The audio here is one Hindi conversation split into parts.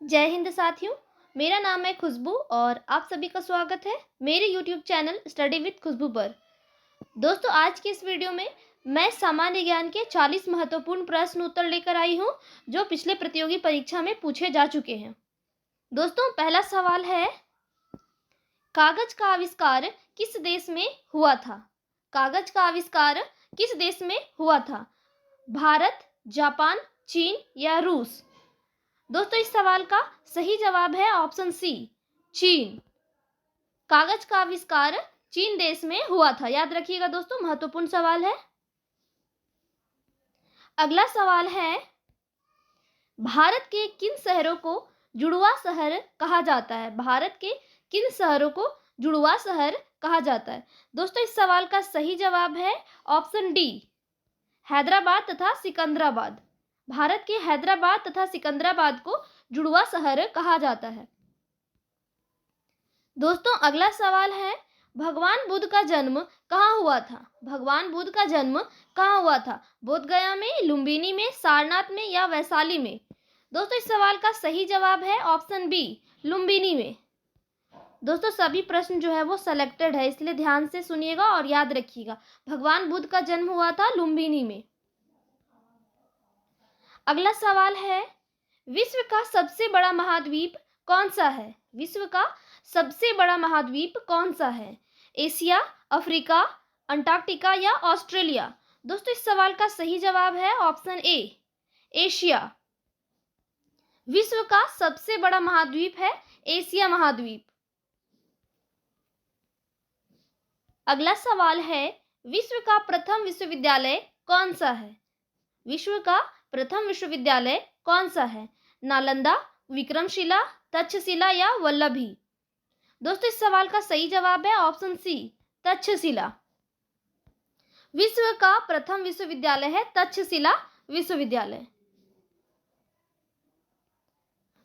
जय हिंद साथियों। मेरा नाम है खुशबू और आप सभी का स्वागत है मेरे YouTube चैनल स्टडी विद खुशबू पर। दोस्तों, आज की इस वीडियो में मैं सामान्य ज्ञान के 40 महत्वपूर्ण प्रश्न उत्तर लेकर आई हूं जो पिछले प्रतियोगी परीक्षा में पूछे जा चुके हैं। दोस्तों, पहला सवाल है, कागज का आविष्कार किस देश में हुआ था? कागज का आविष्कार किस देश में हुआ था? भारत, जापान, चीन या रूस? दोस्तों, इस सवाल का सही जवाब है ऑप्शन सी, चीन। कागज का आविष्कार चीन देश में हुआ था। याद रखिएगा दोस्तों, महत्वपूर्ण सवाल है। अगला सवाल है, भारत के किन शहरों को जुड़वा शहर कहा जाता है? भारत के किन शहरों को जुड़वा शहर कहा जाता है? दोस्तों, इस सवाल का सही जवाब है ऑप्शन डी, हैदराबाद तथा सिकंदराबाद। भारत के हैदराबाद तथा सिकंदराबाद को जुड़वा शहर कहा जाता है। दोस्तों, अगला सवाल है, भगवान बुद्ध का जन्म कहाँ हुआ था? भगवान बुद्ध का जन्म कहाँ हुआ था? बोध गया में, लुम्बिनी में, सारनाथ में या वैशाली में? दोस्तों, इस सवाल का सही जवाब है ऑप्शन बी, लुम्बिनी में। दोस्तों, सभी प्रश्न जो है वो सेलेक्टेड है, इसलिए ध्यान से सुनिएगा और याद रखिएगा। भगवान बुद्ध का जन्म हुआ था लुम्बिनी में। अगला सवाल है, विश्व का सबसे बड़ा महाद्वीप कौन सा है? विश्व का सबसे बड़ा महाद्वीप कौन सा है? एशिया, अफ्रीका, अंटार्कटिका या ऑस्ट्रेलिया? दोस्तों, इस सवाल का सही जवाब है ऑप्शन ए, एशिया। विश्व का सबसे बड़ा महाद्वीप है एशिया महाद्वीप। अगला सवाल है, विश्व का प्रथम विश्वविद्यालय कौन सा है? विश्व का प्रथम विश्वविद्यालय कौन सा है? नालंदा, विक्रमशिला, तक्षशिला या वल्लभी? दोस्तों, इस सवाल का सही जवाब है ऑप्शन सी, तक्षशिला। विश्व का प्रथम विश्वविद्यालय है तक्षशिला विश्वविद्यालय।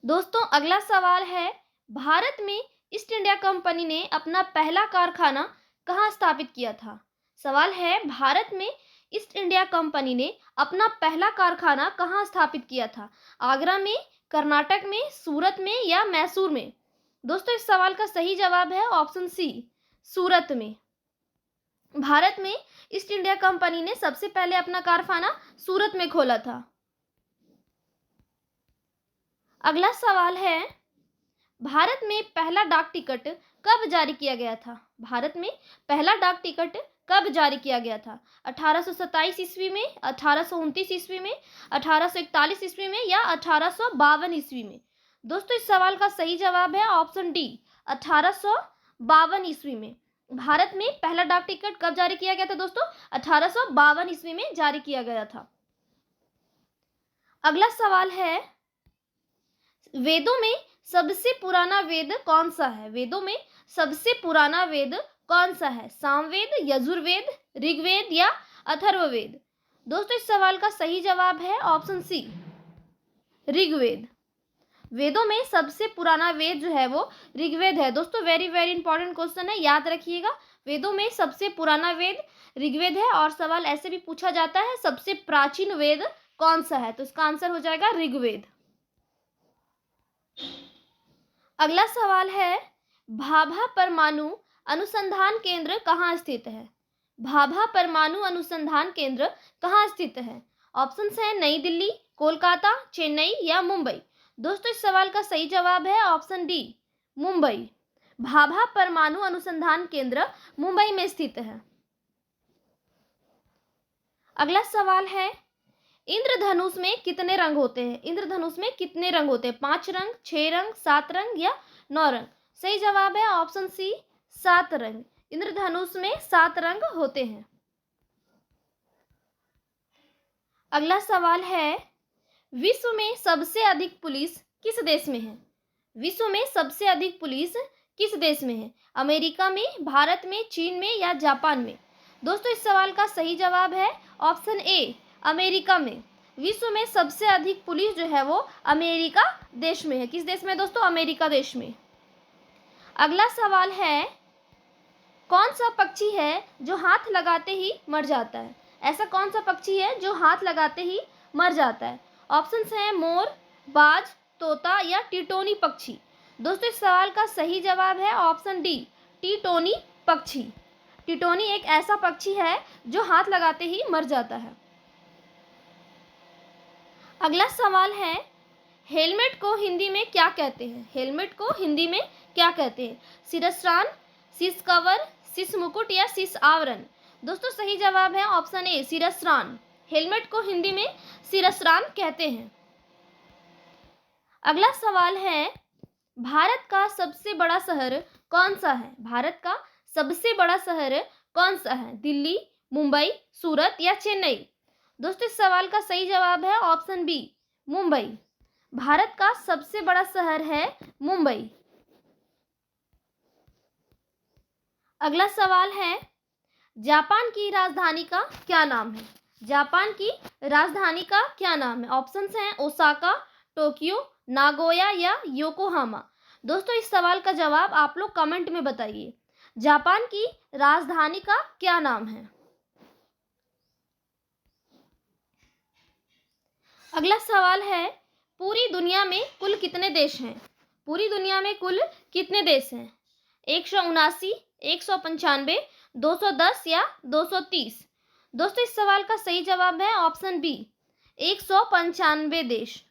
दोस्तों, अगला सवाल है, भारत में ईस्ट इंडिया कंपनी ने अपना पहला कारखाना कहाँ स्थापित किया था? सवाल है, भारत में ईस्ट इंडिया कंपनी ने अपना पहला कारखाना कहाँ स्थापित किया था? आगरा में, कर्नाटक में, सूरत में या मैसूर में? दोस्तों, इस सवाल का सही जवाब है ऑप्शन सी, सूरत में। भारत में ईस्ट इंडिया कंपनी ने सबसे पहले अपना कारखाना सूरत में खोला था। अगला सवाल है, भारत में पहला डाक टिकट कब जारी किया गया था? भारत में पहला डाक टिकट कब जारी किया गया था? 1827 ईस्वी में, 1829 ईस्वी में, 1841 ईस्वी में या 1852 ईस्वी में? दोस्तों, इस सवाल का सही जवाब है ऑप्शन डी, 1852 ईस्वी में। भारत में पहला डाक टिकट कब जारी किया गया था दोस्तों? 1852 ईस्वी में जारी किया गया था। अगला सवाल है, वेदों में सबसे पुराना वेद कौन सा है? वेदों में सबसे पुराना वेद कौन सा है? सामवेद, यजुर्वेद, ऋग्वेद या अथर्ववेद? दोस्तों, इस सवाल का सही जवाब है ऑप्शन सी, ऋग्वेद। वेदों में सबसे पुराना वेद जो है वो ऋग्वेद है। दोस्तों, वेरी वेरी इंपॉर्टेंट क्वेश्चन है, याद रखिएगा। वेदों में सबसे पुराना वेद ऋग्वेद है। और सवाल ऐसे भी पूछा जाता है, सबसे प्राचीन वेद कौन सा है? तो इसका आंसर हो जाएगा ऋग्वेद। अगला सवाल है, भाभा परमाणु अनुसंधान केंद्र कहाँ स्थित है? भाभा परमाणु अनुसंधान केंद्र कहाँ स्थित है? ऑप्शंस है नई दिल्ली, कोलकाता, चेन्नई या मुंबई? दोस्तों, इस सवाल का सही जवाब है ऑप्शन डी, मुंबई। भाभा परमाणु अनुसंधान केंद्र मुंबई में स्थित है। अगला सवाल है, इंद्रधनुष में कितने रंग होते हैं? इंद्रधनुष में कितने रंग होते हैं? 5 रंग, 6 रंग, 7 रंग या 9 रंग? सही जवाब है ऑप्शन सी, 7 रंग। इंद्रधनुष में 7 रंग होते हैं। अगला सवाल है, विश्व में सबसे अधिक पुलिस किस देश में है? विश्व में सबसे अधिक पुलिस किस देश में है? अमेरिका में, भारत में, चीन में या जापान में? दोस्तों, इस सवाल का सही जवाब है ऑप्शन ए, अमेरिका में। विश्व में सबसे अधिक पुलिस जो है वो अमेरिका देश में है। किस देश में दोस्तों? अमेरिका देश में। अगला सवाल है, कौन सा पक्षी है जो हाथ लगाते ही मर जाता है? ऐसा कौन सा पक्षी है जो हाथ लगाते ही मर जाता है? ऑप्शंस हैं मोर, बाज, तोता या टिटोनी पक्षी? दोस्तों इस सवाल का सही जवाब है ऑप्शन डी, टिटोनी पक्षी। टिटोनी एक ऐसा पक्षी है जो हाथ लगाते ही मर जाता है। अगला सवाल है, हेलमेट को हिंदी में क्या कहते हैं? हेलमेट को हिंदी में क्या कहते हैं? शिरस्त्राण, शीश कवर, शीश मुकुट या शीश आवरण? दोस्तों सही जवाब है ऑप्शन ए, शिरस्त्राण। हेलमेट को हिंदी में शिरस्त्राण कहते हैं। अगला सवाल है, भारत का सबसे बड़ा शहर कौन सा है? भारत का सबसे बड़ा शहर कौन सा है? दिल्ली, मुंबई, सूरत या चेन्नई? दोस्तों इस सवाल का सही जवाब है ऑप्शन बी, मुंबई। भारत का सबसे बड़ा शहर है मुंबई। अगला सवाल है, जापान की राजधानी का क्या नाम है? जापान की राजधानी का क्या नाम है? ऑप्शंस हैं ओसाका, टोक्यो, नागोया या योकोहामा। दोस्तों इस सवाल का जवाब आप लोग कमेंट में बताइए। जापान की राजधानी का क्या नाम है? अगला सवाल है, पूरी दुनिया में कुल कितने देश हैं? पूरी दुनिया में कुल कितने देश हैं? 179, 195, 210 या 230? दोस्तों इस सवाल का सही जवाब है ऑप्शन बी, 195 देश।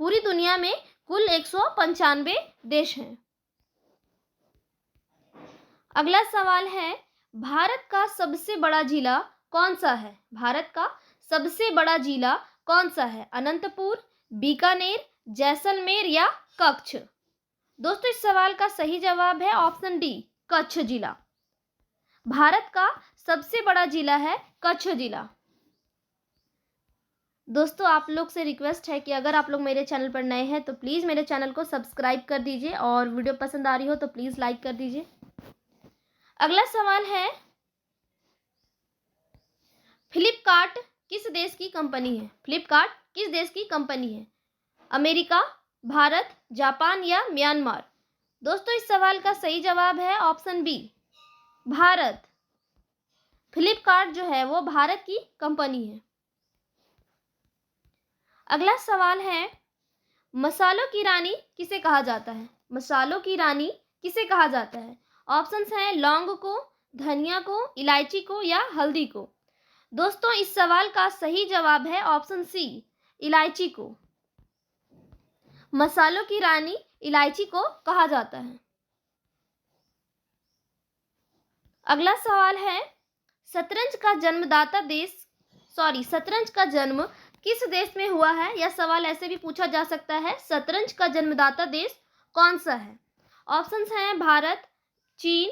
पूरी दुनिया में कुल 195 देश हैं। अगला सवाल है, भारत का सबसे बड़ा जिला कौन सा है? भारत का सबसे बड़ा जिला कौन सा है? अनंतपुर, बीकानेर, जैसलमेर या कच्छ? दोस्तों इस सवाल का सही जवाब है ऑप्शन डी, कच्छ जिला। भारत का सबसे बड़ा जिला है कच्छ जिला। दोस्तों आप लोग से रिक्वेस्ट है कि अगर आप लोग मेरे चैनल पर नए हैं तो प्लीज़ मेरे चैनल को सब्सक्राइब कर दीजिए और वीडियो पसंद आ रही हो तो प्लीज़ लाइक कर दीजिए। अगला सवाल है, फ्लिपकार्ट किस देश की कंपनी है? फ्लिपकार्ट किस देश की कंपनी है? अमेरिका, भारत, जापान या म्यांमार? दोस्तों इस सवाल का सही जवाब है ऑप्शन बी, भारत। फ्लिपकार्ट जो है वो भारत की कंपनी है। अगला सवाल है, मसालों की रानी किसे कहा जाता है? मसालों की रानी किसे कहा जाता है? ऑप्शंस हैं लौंग को, धनिया को, इलायची को या हल्दी को? दोस्तों इस सवाल का सही जवाब है ऑप्शन सी, इलायची को। मसालों की रानी इलायची को कहा जाता है। अगला सवाल है, शतरंज का जन्म किस देश में हुआ है? यह सवाल ऐसे भी पूछा जा सकता है, शतरंज का जन्मदाता देश कौन सा है? ऑप्शंस हैं भारत, चीन,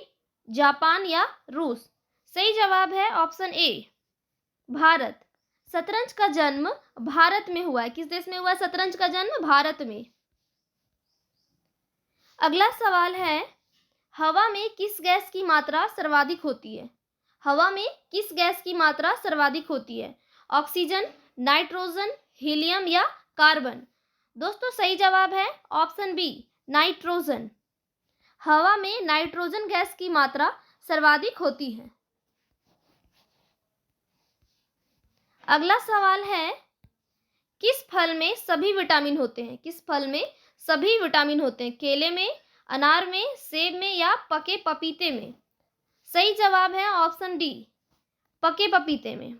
जापान या रूस? सही जवाब है ऑप्शन ए, भारत। शतरंज का जन्म भारत में हुआ है। किस देश में हुआ है शतरंज का जन्म? भारत में। अगला सवाल है, हवा में किस गैस की मात्रा सर्वाधिक होती है? हवा में किस गैस की मात्रा सर्वाधिक होती है? ऑक्सीजन, नाइट्रोजन, हीलियम या कार्बन? दोस्तों सही जवाब है ऑप्शन बी, नाइट्रोजन। हवा में नाइट्रोजन गैस की मात्रा सर्वाधिक होती है। अगला सवाल है, किस फल में सभी विटामिन होते हैं? किस फल में सभी विटामिन होते हैं? केले में, अनार में, सेब में या पके पपीते में? सही जवाब है ऑप्शन डी, पके पपीते में।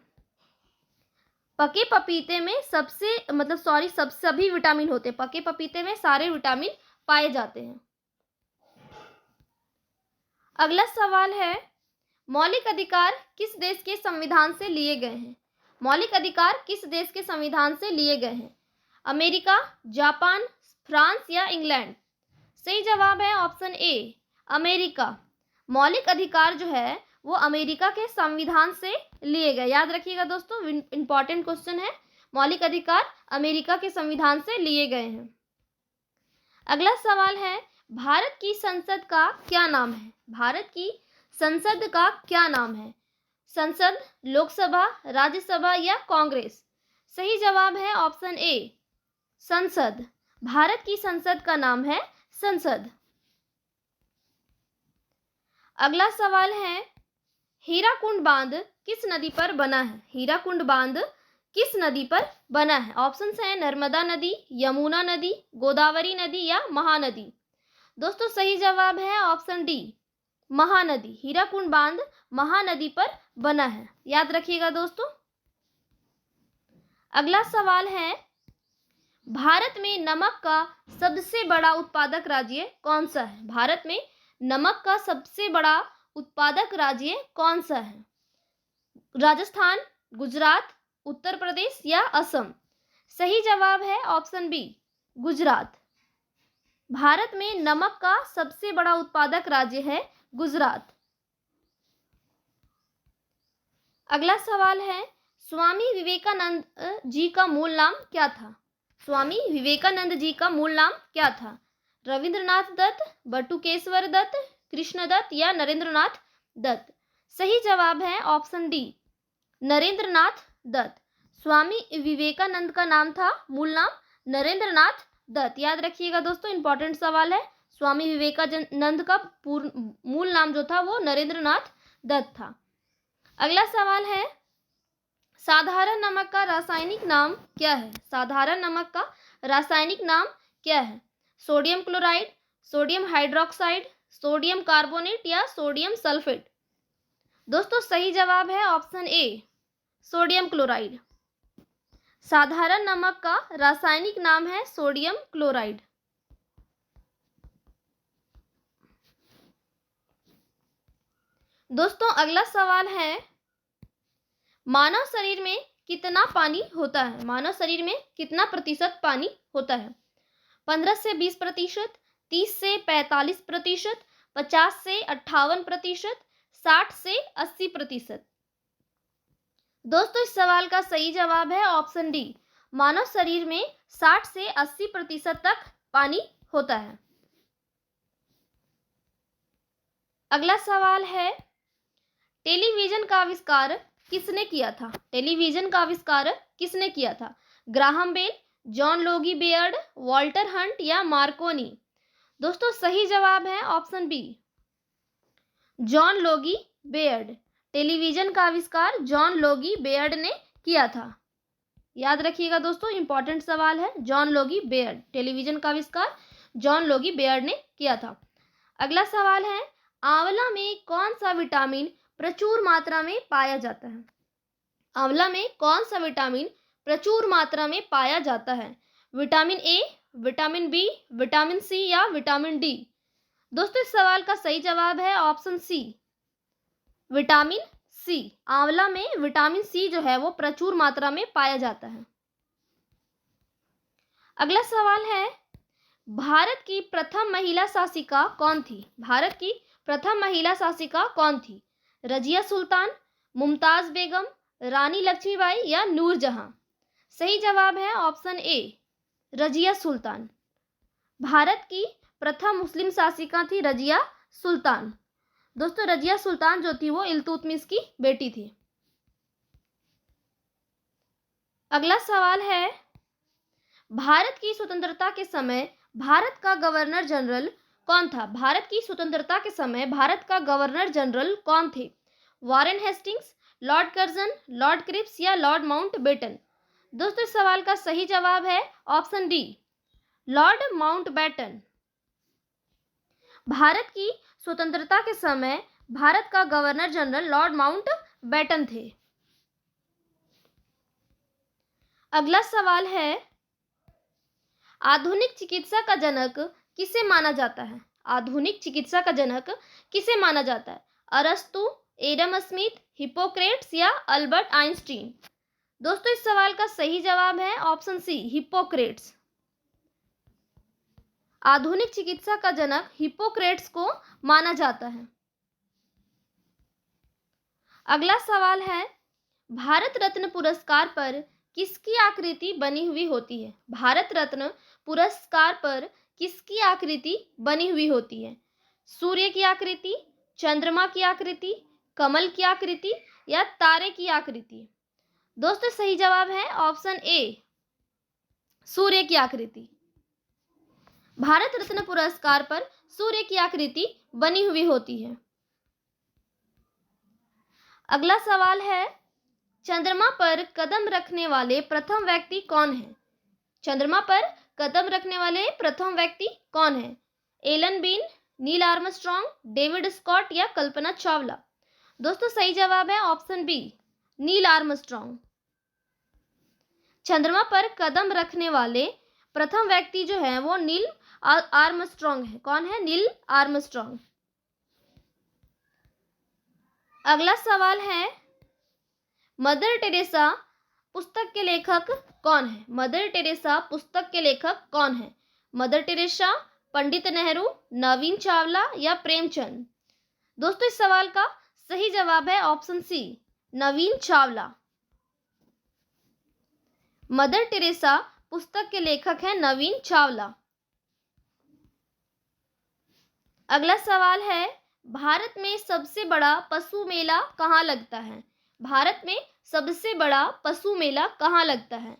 पके पपीते में सभी विटामिन होते हैं। पके पपीते में सारे विटामिन पाए जाते हैं। अगला सवाल है, मौलिक अधिकार किस देश के संविधान से लिए गए हैं? मौलिक अधिकार किस देश के संविधान से लिए गए हैं? अमेरिका, जापान, फ्रांस या इंग्लैंड? सही जवाब है ऑप्शन ए, अमेरिका। मौलिक अधिकार जो है वो अमेरिका के संविधान से लिए गए। याद रखिएगा दोस्तों, इंपॉर्टेंट क्वेश्चन है। मौलिक अधिकार अमेरिका के संविधान से लिए गए हैं। अगला सवाल है, भारत की संसद का क्या नाम है? भारत की संसद का क्या नाम है? संसद, लोकसभा, राज्यसभा या कांग्रेस? सही जवाब है ऑप्शन ए, संसद। भारत की संसद का नाम है संसद। अगला सवाल है, हीराकुंड बांध किस नदी पर बना है? हीराकुंड बांध किस नदी पर बना है? ऑप्शंस हैं नर्मदा नदी, यमुना नदी, गोदावरी नदी या महानदी। दोस्तों सही जवाब है ऑप्शन डी, महानदी। हीराकुंड बांध महानदी पर बना है, याद रखिएगा दोस्तों। अगला सवाल है, भारत में नमक का सबसे बड़ा उत्पादक राज्य कौन सा है? भारत में नमक का सबसे बड़ा उत्पादक राज्य कौन सा है? राजस्थान, गुजरात, उत्तर प्रदेश या असम? सही जवाब है ऑप्शन बी, गुजरात। भारत में नमक का सबसे बड़ा उत्पादक राज्य है गुजरात। अगला सवाल है, स्वामी विवेकानंद जी का मूल नाम क्या था? स्वामी विवेकानंद जी का मूल नाम क्या था? रविंद्रनाथ दत्त, बटुकेश्वर दत्त, कृष्ण दत्त या नरेंद्रनाथ दत्त? सही जवाब है ऑप्शन डी, नरेंद्रनाथ दत्त। स्वामी विवेकानंद का नाम था, मूल नाम नरेंद्रनाथ दत्त। याद रखिएगा दोस्तों, इंपॉर्टेंट सवाल है। स्वामी विवेकानंद का मूल नाम जो था वो नरेंद्रनाथ दत्त था। अगला सवाल है, साधारण नमक का रासायनिक नाम क्या है? साधारण नमक का रासायनिक नाम क्या है? Sodium chloride, sodium hydroxide, sodium carbonate या सोडियम सल्फेट? दोस्तों सही जवाब है ऑप्शन ए, सोडियम क्लोराइड। साधारण नमक का रासायनिक नाम है सोडियम क्लोराइड। दोस्तों अगला सवाल है, मानव शरीर में कितना पानी होता है? मानव शरीर में कितना प्रतिशत पानी होता है? 15 से 20%, 30 से 45%, 50 से 58%, 60 से 80%? दोस्तों इस सवाल का सही जवाब है ऑप्शन डी, मानव शरीर में 60 से 80% तक पानी होता है। अगला सवाल है, टेलीविजन का आविष्कार किसने किया था? टेलीविजन का आविष्कार किसने किया था? Graham Bell, John Logie Baird, Walter Hunt या मार्कोनी? दोस्तों सही जवाब है option B, John Logie Baird. Television का आविष्कार जॉन लोगी बेयर्ड ने किया था। याद रखिएगा दोस्तों, इंपॉर्टेंट सवाल है, जॉन लोगी बेयर्ड। टेलीविजन का आविष्कार जॉन लोगी बेयर्ड ने किया था। अगला सवाल है, आंवला में कौन सा विटामिन प्रचुर मात्रा में पाया जाता है? आंवला में कौन सा विटामिन प्रचुर मात्रा में पाया जाता है? Vitamin A, vitamin B, vitamin C या विटामिन डी? दोस्तों इस सवाल का सही जवाब है ऑप्शन सी, विटामिन सी। आंवला में विटामिन सी जो है वो प्रचुर मात्रा में पाया जाता है। अगला सवाल है, भारत की प्रथम महिला शासिका कौन थी? भारत की प्रथम महिला शासिका कौन थी? रजिया सुल्तान, मुमताज बेगम, रानी लक्ष्मीबाई या नूरजहां? सही जवाब है ऑप्शन ए, रजिया सुल्तान। भारत की प्रथम मुस्लिम शासिका थी रजिया सुल्तान। दोस्तों रजिया सुल्तान जो थी वो इल्तुतमिश की बेटी थी। अगला सवाल है, भारत की स्वतंत्रता के समय भारत का गवर्नर जनरल कौन था? भारत की स्वतंत्रता के समय भारत का गवर्नर जनरल कौन थे? Warren Hastings, Lord Curzon, Lord Cripps या लॉर्ड माउंटबेटन? दोस्तों इस सवाल का सही जवाब है option D, Lord Mountbatten. Bharat की स्वतंत्रता के समय भारत का गवर्नर जनरल लॉर्ड माउंटबेटन थे। अगला सवाल है, आधुनिक चिकित्सा का जनक किसे माना जाता है? आधुनिक चिकित्सा का जनक किसे माना जाता है? अरस्तु, एडम स्मिथ, हिप्पोक्रेट्स या अल्बर्ट आइंस्टीन? दोस्तों इस सवाल का सही जवाब है ऑप्शन सी, हिप्पोक्रेट्स। आधुनिक चिकित्सा का जनक हिप्पोक्रेट्स को माना जाता है। अगला सवाल है, भारत रत्न पुरस्कार पर किसकी आकृति बनी हुई होती है? भारत रत्न पुरस्कार पर किसकी आकृति बनी हुई होती है? सूर्य की आकृति, चंद्रमा की आकृति, कमल की आकृति या तारे की आकृति? दोस्तों सही जवाब है ऑप्शन ए, सूर्य की आकृति। भारत रत्न पुरस्कार पर सूर्य की आकृति बनी हुई होती है। अगला सवाल है, चंद्रमा पर कदम रखने वाले प्रथम व्यक्ति कौन है? चंद्रमा पर कदम रखने वाले प्रथम व्यक्ति कौन है? Alan Bean, Neil Armstrong, David Scott या कल्पना चावला? दोस्तों सही जवाब है ऑप्शन बी, नील आर्मस्ट्रॉन्ग। चंद्रमा पर कदम रखने वाले प्रथम व्यक्ति जो है वो नील आर्मस्ट्रॉन्ग है। कौन है? Neil Armstrong. अगला सवाल है, मदर टेरेसा पुस्तक के लेखक कौन है? मदर टेरेसा पुस्तक के लेखक कौन है? मदर टेरेसा, पंडित नेहरू, नवीन चावला या प्रेमचंद? दोस्तों इस सवाल का सही जवाब है ऑप्शन सी, नवीन चावला। मदर टेरेसा पुस्तक के लेखक हैं नवीन चावला। अगला सवाल है, भारत में सबसे बड़ा पशु मेला कहाँ लगता है? भारत में सबसे बड़ा पशु मेला कहाँ लगता है?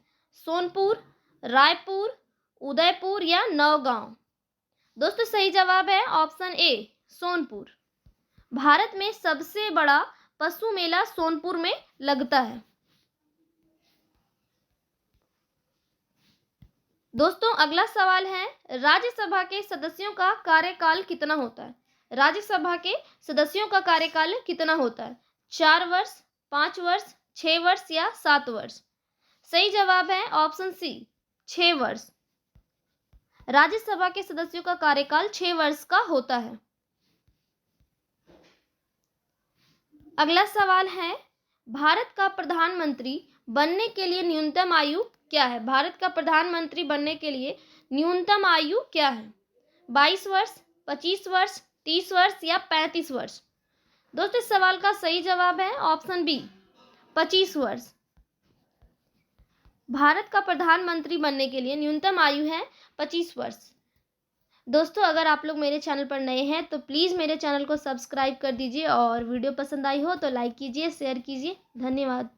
सोनपुर, रायपुर, उदयपुर या नौगांव? दोस्तों सही जवाब है ऑप्शन ए, सोनपुर। भारत में सबसे बड़ा पशु मेला सोनपुर में लगता है। दोस्तों अगला सवाल है, राज्यसभा के सदस्यों का कार्यकाल कितना होता है? राज्यसभा के सदस्यों का कार्यकाल कितना होता है? 4 वर्ष, 5 वर्ष, 6 वर्ष या 7 वर्ष? सही जवाब है ऑप्शन सी, 6 वर्ष। राज्यसभा के सदस्यों का कार्यकाल 6 वर्ष का होता है। अगला सवाल है, भारत का प्रधानमंत्री बनने के लिए न्यूनतम आयु क्या है? भारत का प्रधानमंत्री बनने के लिए न्यूनतम आयु क्या है? 22 वर्ष, 25 वर्ष, 30 वर्ष या 35 वर्ष? दोस्तों इस सवाल का सही जवाब है ऑप्शन बी, 25 वर्ष। भारत का प्रधानमंत्री बनने के लिए न्यूनतम आयु है 25 वर्ष। दोस्तों अगर आप लोग मेरे चैनल पर नए हैं तो प्लीज़ मेरे चैनल को सब्सक्राइब कर दीजिए और वीडियो पसंद आई हो तो लाइक कीजिए, शेयर कीजिए। धन्यवाद।